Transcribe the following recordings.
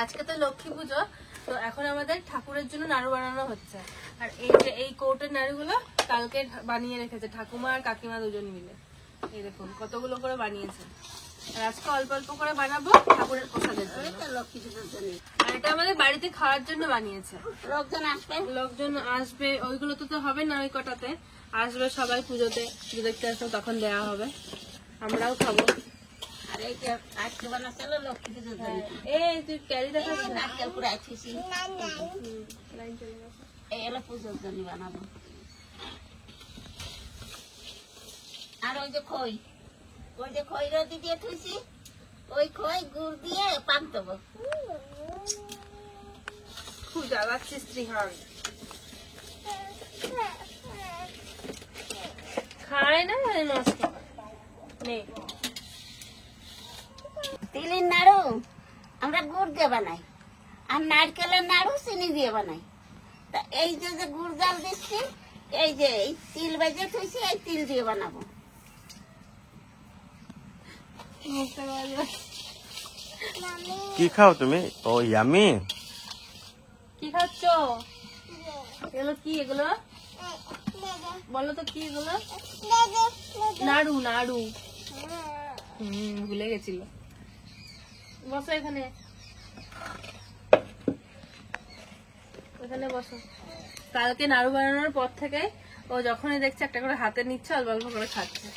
আজকে তো লক্ষ্মী পুজো, তো এখন আমাদের ঠাকুরের জন্য নাড়ু বানানো হচ্ছে। আর এই যে এই কৌটের নাড়ুগুলো কালকে বানিয়ে রেখেছে ঠাকুমা আর কাকিমা দুজন মিলে। এই দেখুন কতগুলো করে বানিয়েছে। আর আজকে অল্প অল্প করে বানাবো ঠাকুরের প্রসাদের জন্য, লক্ষ্মী পুজোর জন্য। আর এটা আমাদের বাড়িতে খাওয়ার জন্য বানিয়েছে। লোকজন আসবে, ওইগুলো তো হবে না, ওই কটাতে আসবে সবাই পুজোতে, পুজো দেখতে আসবে, তখন দেওয়া হবে, আমরাও খাবো। এই তুই ক্যারি দেখাচ্ছিস, পুজোর জন্য বানাবো। আর ওই যে খই, ওই যে খই রোদি দিয়ে থুইছি, ওই খই গুড় দিয়ে পাক দেবো। খুব জ্বালাচ্ছিস ত্রিহান, খায় না নষ্ট নেই। তিলের নাড়ু আমরা গুড় দিয়ে বানাই, আর নারকেলের নাড়ু চিনি দিয়ে বানাই। তা এই যে গুড় জাল দিচ্ছি, এই যে এই তিল ভেজে থুইছি, এই তিল দিয়ে বানাবো। কি খাও তুমি? ও ইয়ামি। কি খাচ্ছ? এগুলো কি? এগুলো বলো তো কি? এগুলো নাড়ু, নাড়ু। ভুলে গেছিল। বসো এখানে, এখানে বসো। কালকে নাড়ু বানানোর পর থেকে ও যখনই দেখছে একটা করে হাতে নিচ্ছে, অল্প অল্প করে খাচ্ছে।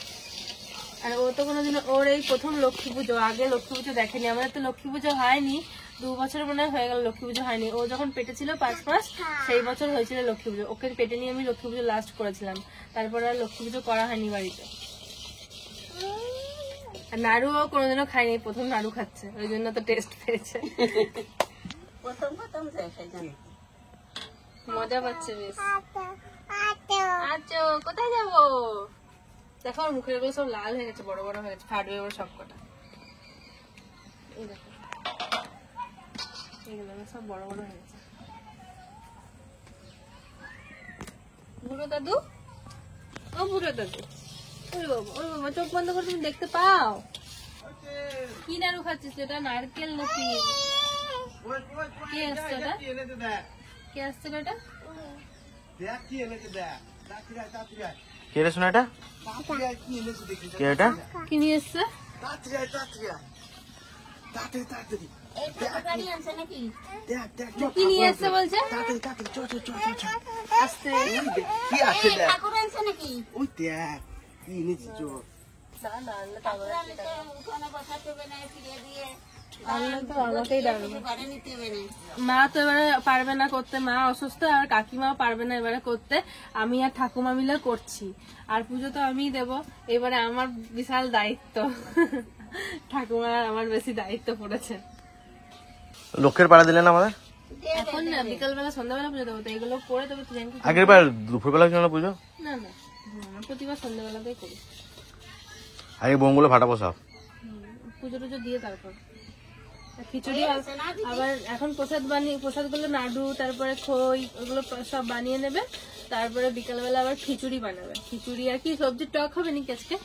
আর ও তো কোনোদিন, ওর এই প্রথম লক্ষ্মী পুজো, আগে লক্ষ্মী পুজো দেখেনি। আমাদের তো লক্ষ্মী পুজো হয়নি, 2 বছর মনে হয়ে গেল লক্ষ্মী পুজো হয়নি। ও যখন পেটে ছিল 5 মাস, সেই বছর হয়েছিল লক্ষ্মী পুজো। ওকে পেটে নিয়ে আমি লক্ষ্মী পুজো লাস্ট করেছিলাম, তারপরে আর লক্ষ্মী পুজো করা হয়নি বাড়িতে। আর নাড়ুও কোনোদিনও খাইনি, প্রথম নাড়ু খাচ্ছে, ওই জন্য তো টেস্ট পেয়েছে। মজা পাচ্ছে বেশ। আচ্ছা কোথায় যাবো? দেখো আমার মুখের গুলো সব লাল হয়ে গেছে, বড় বড় হয়ে গেছে, ফাটবে এবার সবকটা। এই দেখো এগুলো সব বড় বড় হয়ে গেছে। বুড়ো দাদু, ও বুড়ো দাদু, ওই বাবা, ওই বাবা, চোখ বন্ধ করে তুমি দেখতে পাও? কি নাড়ু খাচ্ছিস? এটা নারকেল নাকি? কে আসছে এটা? কে আসছে এটা? কে রে শোনা এটা? কে এটা? কি নিয়ে এসছে? কি নিয়ে এসছে বলছে? আসতে ঠাকুর আনছে নাকি? মা তো এবারে পারবে না করতে, মা অসুস্থ, আর কাকিমাও পারবে না এবারে করতে। আমি আর ঠাকুমা মিলে করছি, আর পুজো তো আমিই দেবো। এবারে আমার বিশাল দায়িত্ব, ঠাকুমার আমার বেশি দায়িত্ব পড়েছে। লোকের পাড়া দিলেন আমাদের? এখন না, বিকালবেলা সন্ধ্যাবেলা পুজো দেবো, তো এগুলো করে দেবো। আগের বার দুপুরবেলা ছিল না পুজো? না না, প্রতিবার সন্ধ্যাবেলাতেই করি। আগে বোমগুলো ফাটাবো সব, পুজো টুজো দিয়ে তারপর খিচুড়ি। আবার এখন প্রসাদগুলো নাড়ু, তারপরে খই, ওগুলো সব বানিয়ে নেবে। তারপরে বিকালবেলা আবার খিচুড়ি বানাবে। খিচুড়ি আর কি সবজির টক হবে নাকি আজকে?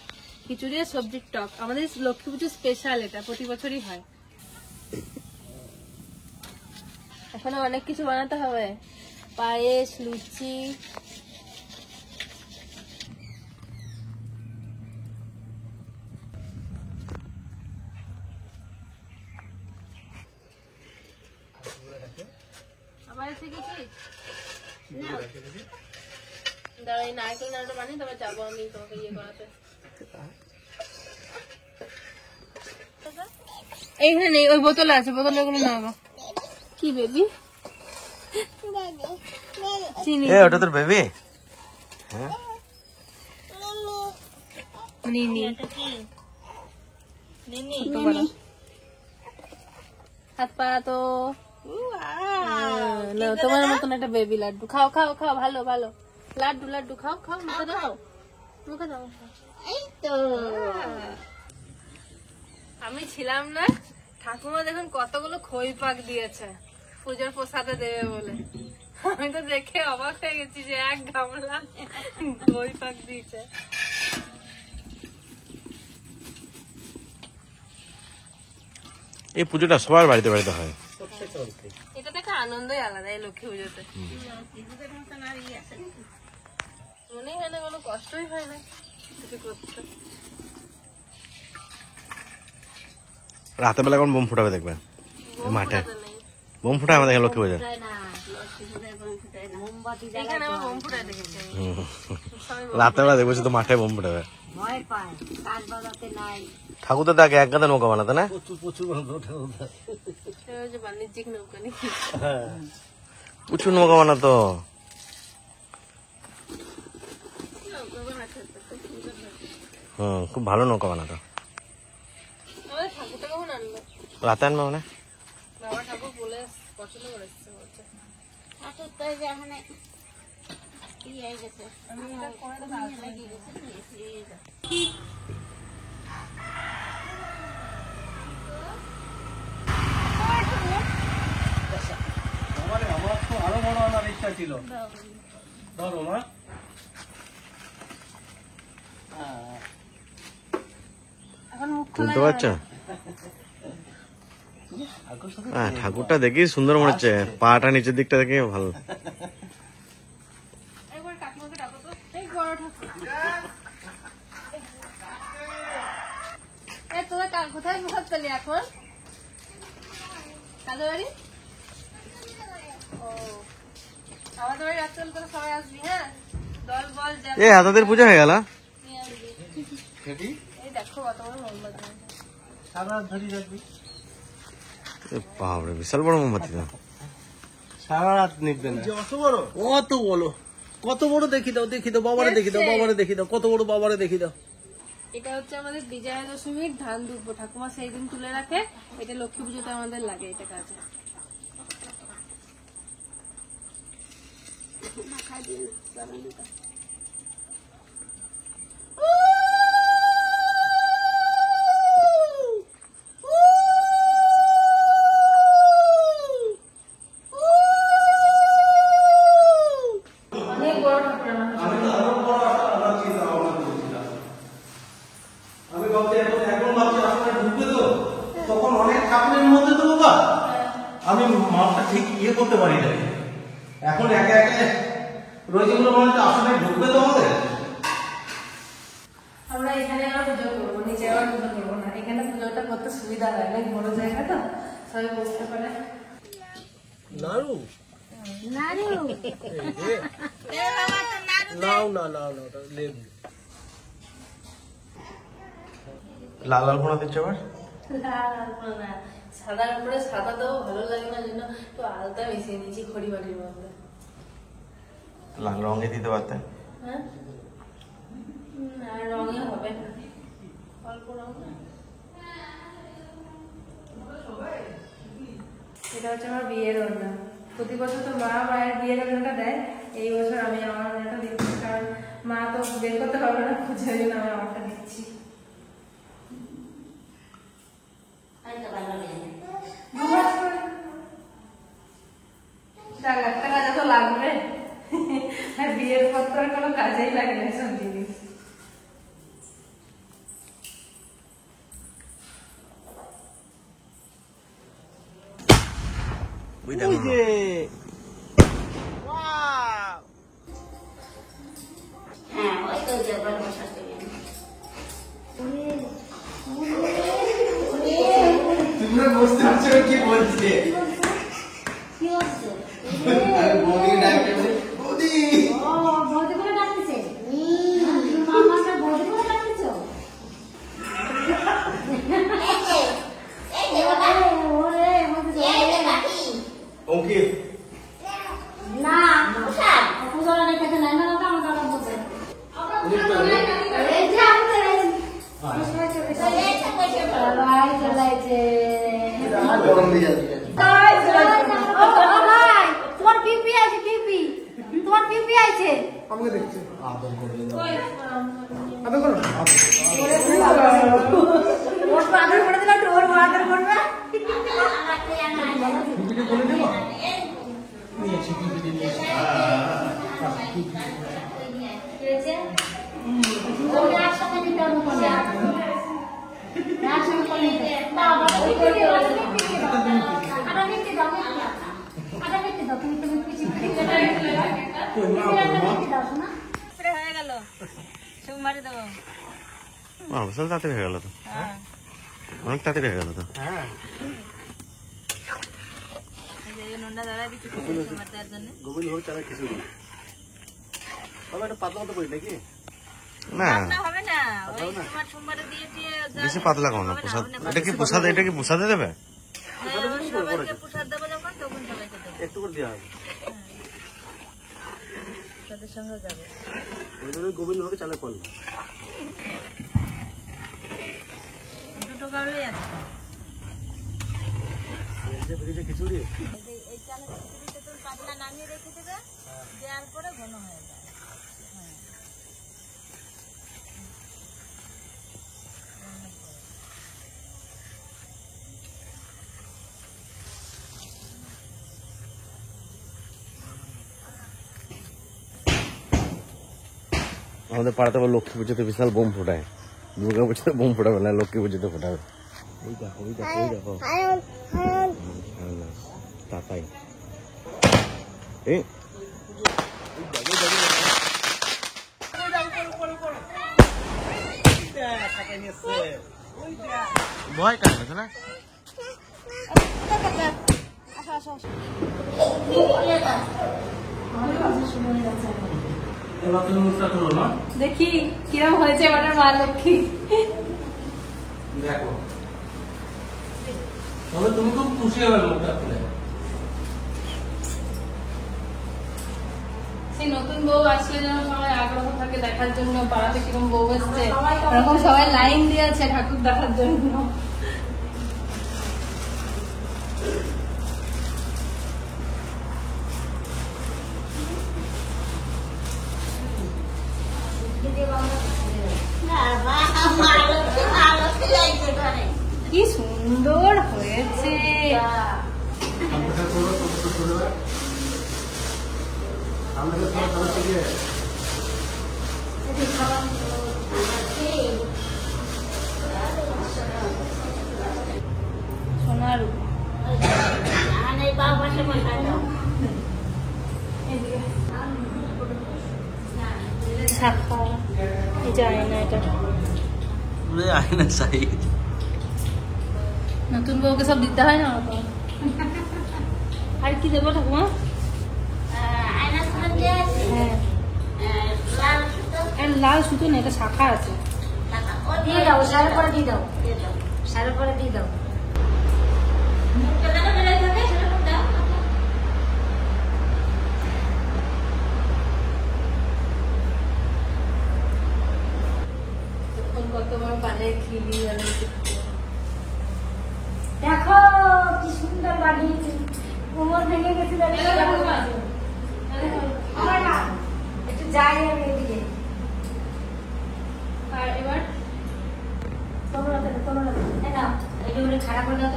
খিচুড়ি আর সবজির টক আমাদের লক্ষ্মী পুজো স্পেশাল, এটা প্রতি বছরই হয়। এখনো অনেক কিছু বানাতে হবে, পায়েস, লুচি। আবার শিখেছিস? দাঁড়া, এই নারকেল নাড়ুটা বানিয়ে তারপর যাবো আমি তোমাকে ইয়ে করাতে। এইখানে ওই বোতলে আছে, বোতলে গুলো নেবো। কি বেবি? চিনি। ওটা তোর বেবি? হ্যাঁ, নিনি। হাত পা তো তোমার মতন একটা বেবি লাড্ডু। খাও খাও খাও, ভালো ভালো লাড্ডু, লাড্ডু খাও খাও, মুখে দাও, মুখে দাও। এই তো আমি ছিলাম না, ঠাকুমা দেখুন কতগুলো খই পাক দিয়েছে পুজোর প্রসাদে দেবে বলে। আমি তো দেখে অবাক হয়ে গেছি যে 1 গামলা খই পাক দিয়েছে। এই পুজোটা সবার বাড়িতে বাড়িতে হয়। আলাদা এই লক্ষ্মী পুজোতে। কিছুদের মতন আর ই আছে নাকি? মনেই হয় না, কোনো কষ্টই হয় না কিছু করতে। রাতের বেলা এখন বোম ফুটাবে দেখবেন মাঠে, বোম ফুটায় আমাদের লক্ষ্মী পুজো। এখানে আমার বোম ফুটায় দেখেছি আমি। সবাই রাতের বেলা দেখবো শুধু মাঠে বোম ফুটাবে। ভয় পায়, কাজ বাজাতে নাই। ঠাকুর তো দেখে এক গাদা নৌকা বানাতে না, ওই যে বাণিজ্যিক নৌকা নাকি? প্রচুর নৌকা বানাতো। খুব ভালো নৌকা বানাতো। আমাদের ঠাকুরটা কখন আনলো? রাতে আনবে মানে বাবা ঠাকুর বলে পছন্দ করে এসছে বলছে। ঠাকুর তো এই যে এখানে ই হয়ে গেছে। আমি এটা করে দেবো, আসলে লেগে গেছে, এই যে। আমার তো আরো বড় আনার ইচ্ছা ছিল। ধরো মা। এখন মুখ খোলা বুঝতে পারছো? হ্যাঁ, ঠাকুরটা দেখি সুন্দর মনে হচ্ছে, পাটা নিচের দিকটা দেখে ভালো। একবার কাকিমাকে ডাকো তো, এই বড় ঠাকুর। এ তোরা কোথায় ঘুরতালি এখন? কাদের বাড়ি? ও, আমাদের বাড়ি রাত্রে করে সবাই আসবি, হ্যাঁ? দল বল এ হাতাদের পূজা হয়ে গেল। নিয়ে আসবি। এই দেখো কত বড় মোমবাতি। সারা রাত ধরে রাখবি। বাপরে, বিশাল বড় মোমবাতি তো। সারা রাত নিবে না। অত বড়? অত বড়। কত বড় দেখি দাও, দেখি দাও, বাবারে দেখি দাও, বাবারে দেখি দাও, কত বড় বাবারে দেখি দাও। এটা হচ্ছে আমাদের বিজয়া দশমীর ধান দুব্বো, ঠাকুমা সেই দিন তুলে রাখে। এটা লক্ষ্মী পুজোতে আমাদের লাগে এটা কাজে। অনেক বড় ঠাকুর আমি ভাবছি এখন ভাবছি আসলে ঢুকবে তো, তখন অনেক ঠাকুরের মধ্যে তো বাবা আমি মাপটা ঠিক ইয়ে করতে পারি না। এখন একে একে রয়েছে বলে মনে হচ্ছে আসলে ঢুকবে তো আমাদের। আমরা এখানে আর পুজো করবো, নিচে আর পুজো করবো না। এখানে পুজোটা করতে সুবিধা হয়, অনেক বড় জায়গা তো, সবাই বসতে পারে। নাড়ু নাড়ু। নাও না নাও না লেবু। লাল লাল ফোনা দিচ্ছে আবার। সাদার উপরে সাদা তো ভালো লাগে না, জন্য তো আলতা মিশিয়ে দিয়েছি খড়ি বাটির মধ্যে। লাল রঙে দিতে পারতে। হ্যাঁ, আর রঙে হবে না, অল্প রঙ না। এটা হচ্ছে আমার বিয়ের ওড়না। প্রতি বছর তো মা মায়ের বিয়ের ওড়নাটা দেয়, এই বছর আমি আমার ওড়নাটা দিচ্ছি, কারণ মা তো বের করতে পারবে না খুঁজে, ওই জন্য আমি আমারটা দিচ্ছি। একটা কাজে তো লাগবে, বিয়ের পর তো আর কোনো কাজেই লাগে না সব জিনিস। ওই যে হ্যাঁ, ওই তো যে বড় বসাতে গেলে। তোমরা বুঝতে পারছো কি বলছে? কি হচ্ছে? বৌদি ডাকতে বৌদি। ও, বৌদি করে ডাকতেছে। মামাকে বৌদি করে ডাকতেছো? ওরে, ওকে না, পূজারা রেখেছে না, না আমার দাদা বলছে। এই যে আমাদের ভাই চলাইছে। গরম দিয়ে যাচ্ছে। তোমার পিপি আছে, পিপি তোমার পিপি আছে। আমাকে দেখছে আদর করবে ওর আদর করে দিলাম, ওর আদর করবে। পিপিকে বলে দেব নিয়েছি পিপিকে নিয়েছি একসাথে নিতে হবে, একসাথে করে নিতে। বিশাল তাড়াতাড়ি হয়ে গেল তো, অনেক তাড়াতাড়ি হয়ে গেল তো। হ্যাঁ গোবিন্দ ভোগ চালের খিচুড়ি তবে একটা পাতলা মতো করি নাকি? না বেশি পাতলা কম না, প্রসাদ। এটা কি প্রসাদ, এটা কি প্রসাদে দেবে? একটু করে দেওয়া হবে। গোবিন্দ ভোগে চালের ফল খিচুড়ি আমাদের পাড়াতে আবার লক্ষ্মী পুজোতে বিশাল বোম ফোটায়, দুর্গা পুজোতে বোম ফোটাবে না, লক্ষ্মী পুজোতে ফোটাবে। ওই দেখো ওই দেখো ওই দেখো তাতাই ভয় কাজ না। এবার তুমি মুখটা করো না, দেখি কিরম হয়েছে আমাদের মা লক্ষ্মী। দেখো তবে তুমি খুব খুশি হবে মুখটা খুলে। সেই নতুন বউ আসলে যেন সবাই আগ্রহ থাকে দেখার জন্য, পাড়াতে কিরম বউ এসছে এরকম সবাই লাইন দিয়েছে ঠাকুর দেখার জন্য। কি সুন্দর হয়েছে। সোনার ছাপা যায় না, এটা আয়না চাই। নতুন বউকে সব দিতে হয় না তো। আর কি দেবো ঠাকুমা? হ্যাঁ লাল সুতো না, এটা শাখা আছে। দিয়ে দাও, সারা পরে দিয়ে দাও, সারা পরে দিয়ে দাও। কত বড় পানের খিলি দেখো কি সুন্দর বানিয়েছি, কোমর ভেঙে গেছিল। একটু যাই আমি এদিকে। আর এবার খারাপ করে দাও,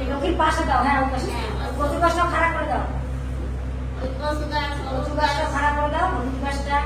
লক্ষ্মীর পাশে দাও। হ্যাঁ কচু গাছটাও খারাপ করে দাও, কচু গাছটা খারাপ করে দাও। হলুদ গাছটা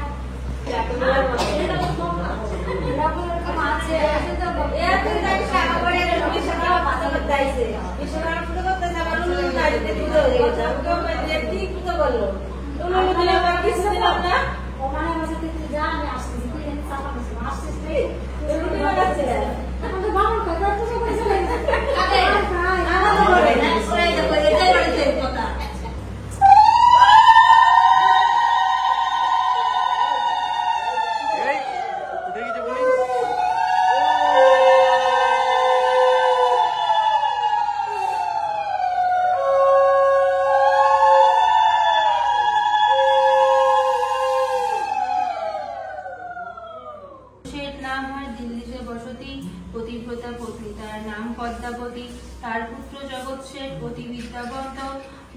পতিব্রতা পত্নী, তার নাম পদ্মাবতী। তার পুত্র জগৎ শেঠ অতি বিদ্যাবন্ত,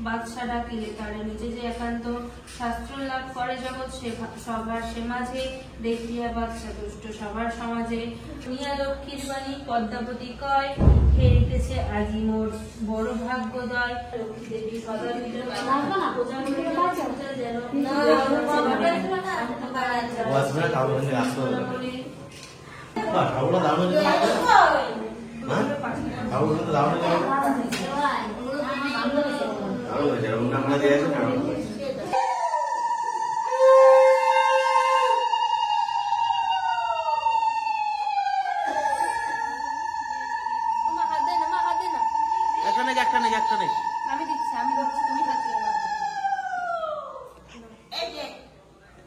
বাদশা ডাকিলে তারে নিজে যে একান্ত। শাস্ত্র লাভ করে জগৎ সবার সে মাঝে, দেখিয়া বাদশা দুষ্ট সবার সমাজে। মিয়া লক্ষ্মীর বাণী পদ্মাবতী কয়, হেরিতেছে আজি মোর বড় ভাগ্যোদয়। লক্ষ্মী দেবী সদা ঠাকুরটা দারুণ ঠাকুরটা দারুণ আমরা দিয়েছি না। একটা নেই আমি দিচ্ছি, আমি করছি, তুমি খাচ্ছি। এই যে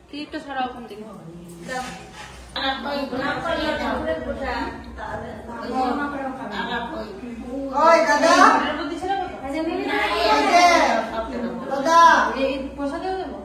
ক্লিপটা সরাও ওখান থেকে। দাও। ওই দাদা ঘরের মধ্যে ছিল কত? দাদা এই পোষাতেও দেবো?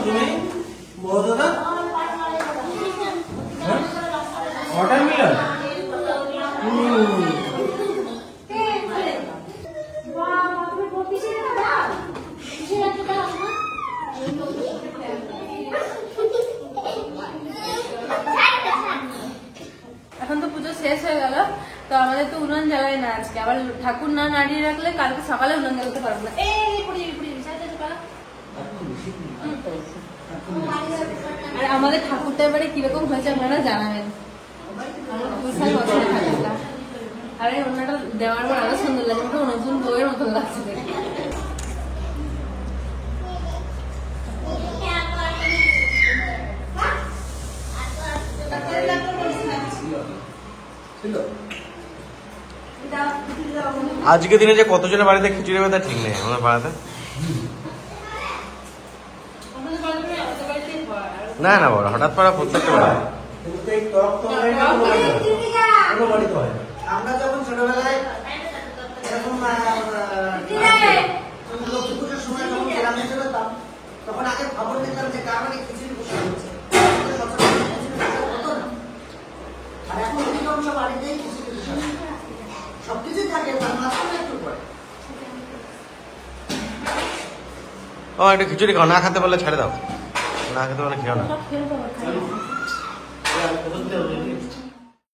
তুমি বড় দাদা ওয়াটারমেলন এখন তো পুজো শেষ হয়ে গেল, তো আমাদের তো উনুন জ্বালাই না আজকে। আবার ঠাকুর না নাড়িয়ে রাখলে কালকে সকালে উনুন জ্বালাতে পারবো না। এই পুড়ি আর আমাদের ঠাকুরটা এবারে কিরকম হয়েছে আপনারা জানাবেন। বিশাল বছরের ঠাকুরটা, আর এই ওনাটা দেওয়ার পর আরো সুন্দর লাগে, ওটা নতুন বইয়ের মতন লাগছে দেখে। আজকে দিনে যে কতজনের বাড়িতে খিচুড়ি হবে তা ঠিক নেই আমাদের পাড়াতে। না না বড় হঠাৎ পাড়া প্রত্যেকটা বাড়ি আমরা যখন ছোটবেলায় এরকম লক্ষ্মী পুজোর সময় যখন গ্রামে চলতাম, তখন আগে খবর নিতাম যে কার বাড়ি খিচুড়ি বসে হচ্ছে। আর এখন অধিকাংশ বাড়িতেই খিচুড়ি বসে সবকিছুই থাকে, তার মাঝখানে একটু পরে। ও একটু খিচুড়ি খাও, না খেতে বললে ছেড়ে দাও, না খেতে বললে খেও না। সব খেয়ে